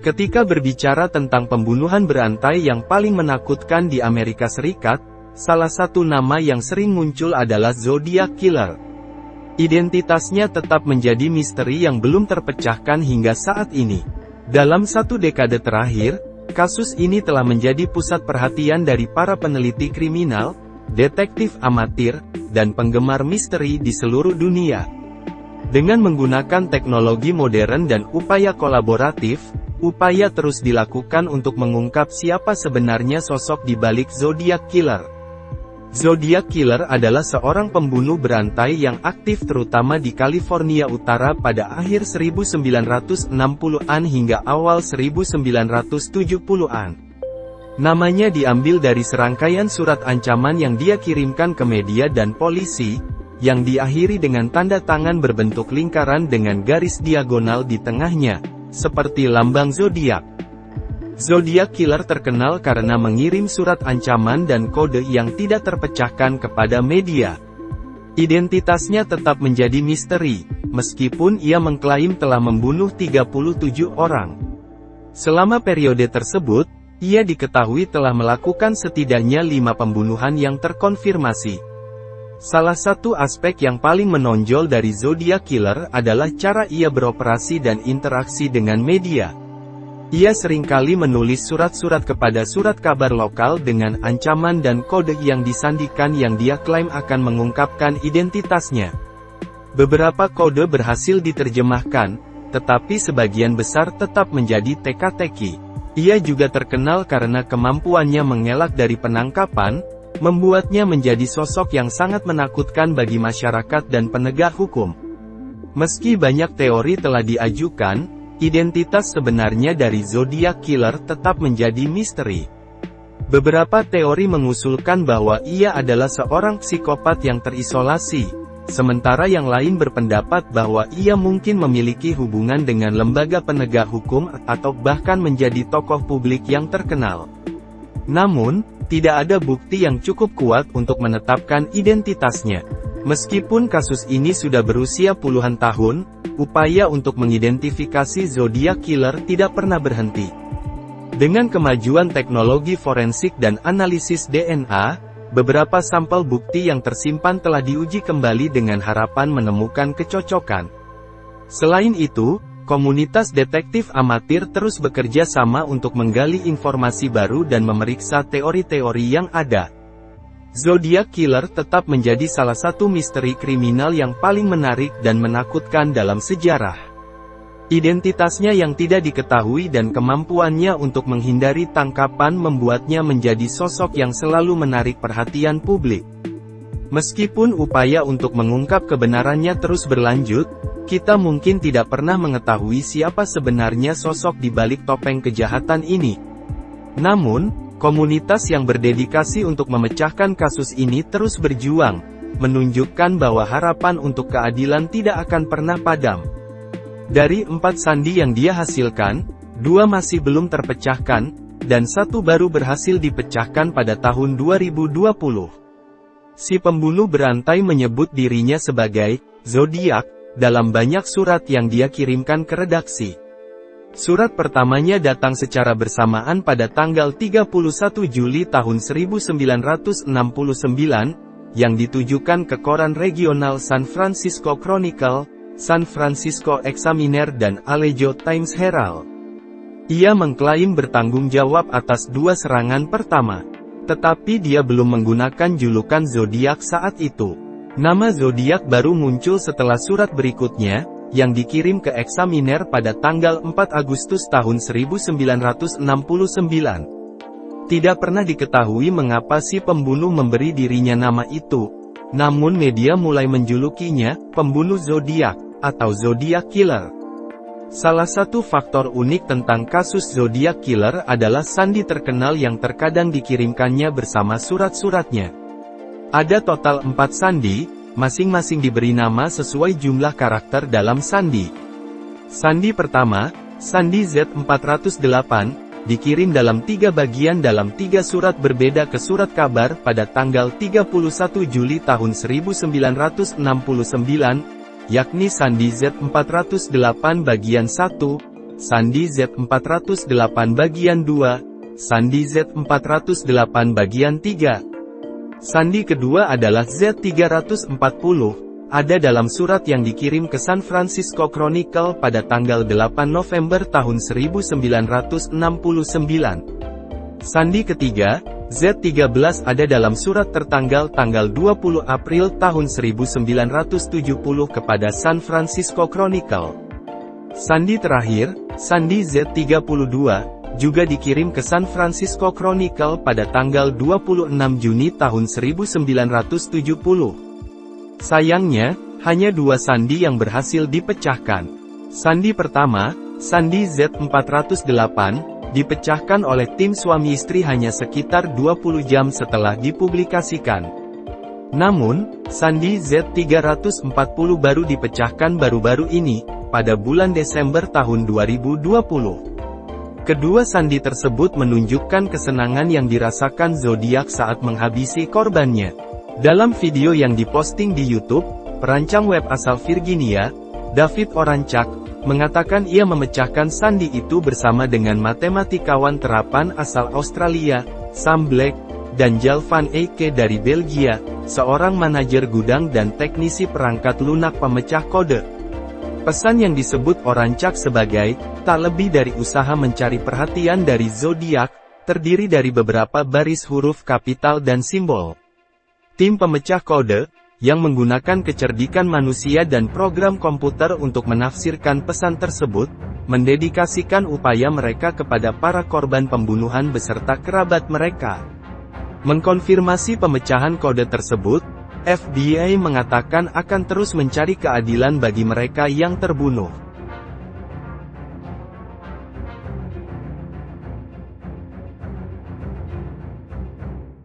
Ketika berbicara tentang pembunuhan berantai yang paling menakutkan di Amerika Serikat, salah satu nama yang sering muncul adalah Zodiac Killer. Identitasnya tetap menjadi misteri yang belum terpecahkan hingga saat ini. Dalam satu dekade terakhir, kasus ini telah menjadi pusat perhatian dari para peneliti kriminal, detektif amatir, dan penggemar misteri di seluruh dunia. Dengan menggunakan teknologi modern dan upaya kolaboratif, upaya terus dilakukan untuk mengungkap siapa sebenarnya sosok di balik Zodiac Killer. Zodiac Killer adalah seorang pembunuh berantai yang aktif terutama di California Utara pada akhir 1960-an hingga awal 1970-an. Namanya diambil dari serangkaian surat ancaman yang dia kirimkan ke media dan polisi, yang diakhiri dengan tanda tangan berbentuk lingkaran dengan garis diagonal di tengahnya, seperti lambang zodiak. Zodiac Killer terkenal karena mengirim surat ancaman dan kode yang tidak terpecahkan kepada media. Identitasnya tetap menjadi misteri, meskipun ia mengklaim telah membunuh 37 orang. Selama periode tersebut, ia diketahui telah melakukan setidaknya 5 pembunuhan yang terkonfirmasi. Salah satu aspek yang paling menonjol dari Zodiac Killer adalah cara ia beroperasi dan interaksi dengan media. Ia seringkali menulis surat-surat kepada surat kabar lokal dengan ancaman dan kode yang disandikan yang dia klaim akan mengungkapkan identitasnya. Beberapa kode berhasil diterjemahkan, tetapi sebagian besar tetap menjadi teka-teki. Ia juga terkenal karena kemampuannya mengelak dari penangkapan, membuatnya menjadi sosok yang sangat menakutkan bagi masyarakat dan penegak hukum. Meski banyak teori telah diajukan, identitas sebenarnya dari Zodiac Killer tetap menjadi misteri. Beberapa teori mengusulkan bahwa ia adalah seorang psikopat yang terisolasi, sementara yang lain berpendapat bahwa ia mungkin memiliki hubungan dengan lembaga penegak hukum atau bahkan menjadi tokoh publik yang terkenal. Namun, tidak ada bukti yang cukup kuat untuk menetapkan identitasnya. Meskipun kasus ini sudah berusia puluhan tahun, upaya untuk mengidentifikasi Zodiac Killer tidak pernah berhenti. Dengan kemajuan teknologi forensik dan analisis DNA, beberapa sampel bukti yang tersimpan telah diuji kembali dengan harapan menemukan kecocokan. Selain itu, komunitas detektif amatir terus bekerja sama untuk menggali informasi baru dan memeriksa teori-teori yang ada. Zodiac Killer tetap menjadi salah satu misteri kriminal yang paling menarik dan menakutkan dalam sejarah. Identitasnya yang tidak diketahui dan kemampuannya untuk menghindari tangkapan membuatnya menjadi sosok yang selalu menarik perhatian publik. Meskipun upaya untuk mengungkap kebenarannya terus berlanjut, kita mungkin tidak pernah mengetahui siapa sebenarnya sosok di balik topeng kejahatan ini. Namun, komunitas yang berdedikasi untuk memecahkan kasus ini terus berjuang, menunjukkan bahwa harapan untuk keadilan tidak akan pernah padam. Dari 4 sandi yang dia hasilkan, 2 masih belum terpecahkan, dan 1 baru berhasil dipecahkan pada tahun 2020. Si pembunuh berantai menyebut dirinya sebagai Zodiac dalam banyak surat yang dia kirimkan ke redaksi. Surat pertamanya datang secara bersamaan pada tanggal 31 Juli tahun 1969, yang ditujukan ke koran regional San Francisco Chronicle, San Francisco Examiner dan Alejo Times Herald. Ia mengklaim bertanggung jawab atas 2 serangan pertama. Tetapi dia belum menggunakan julukan Zodiac saat itu. Nama Zodiac baru muncul setelah surat berikutnya, yang dikirim ke Examiner pada tanggal 4 Agustus tahun 1969. Tidak pernah diketahui mengapa si pembunuh memberi dirinya nama itu, namun media mulai menjulukinya, pembunuh Zodiac, atau Zodiac Killer. Salah satu faktor unik tentang kasus Zodiac Killer adalah sandi terkenal yang terkadang dikirimkannya bersama surat-suratnya. Ada total 4 sandi, masing-masing diberi nama sesuai jumlah karakter dalam sandi. Sandi pertama, sandi Z408, dikirim dalam 3 bagian dalam 3 surat berbeda ke surat kabar pada tanggal 31 Juli tahun 1969, yakni sandi Z408 bagian 1, Sandi Z408 bagian 2, Sandi Z408 bagian 3. Sandi kedua adalah Z340, ada dalam surat yang dikirim ke San Francisco Chronicle pada tanggal 8 November tahun 1969. Sandi ketiga, Z13 ada dalam surat tertanggal tanggal 20 April tahun 1970 kepada San Francisco Chronicle. Sandi terakhir, Sandi Z32, juga dikirim ke San Francisco Chronicle pada tanggal 26 Juni tahun 1970. Sayangnya, hanya 2 sandi yang berhasil dipecahkan. Sandi pertama, Sandi Z408, dipecahkan oleh tim suami istri hanya sekitar 20 jam setelah dipublikasikan. Namun, Sandi Z340 baru dipecahkan baru-baru ini, pada bulan Desember tahun 2020. Kedua sandi tersebut menunjukkan kesenangan yang dirasakan Zodiac saat menghabisi korbannya. Dalam video yang diposting di YouTube, perancang web asal Virginia, David Orancak, mengatakan ia memecahkan sandi itu bersama dengan matematikawan terapan asal Australia, Sam Black, dan Jal van Eyck dari Belgia, seorang manajer gudang dan teknisi perangkat lunak pemecah kode. Pesan yang disebut Orancak sebagai, tak lebih dari usaha mencari perhatian dari Zodiac, terdiri dari beberapa baris huruf kapital dan simbol. Tim pemecah kode, yang menggunakan kecerdikan manusia dan program komputer untuk menafsirkan pesan tersebut, mendedikasikan upaya mereka kepada para korban pembunuhan beserta kerabat mereka. Mengkonfirmasi pemecahan kode tersebut, FBI mengatakan akan terus mencari keadilan bagi mereka yang terbunuh.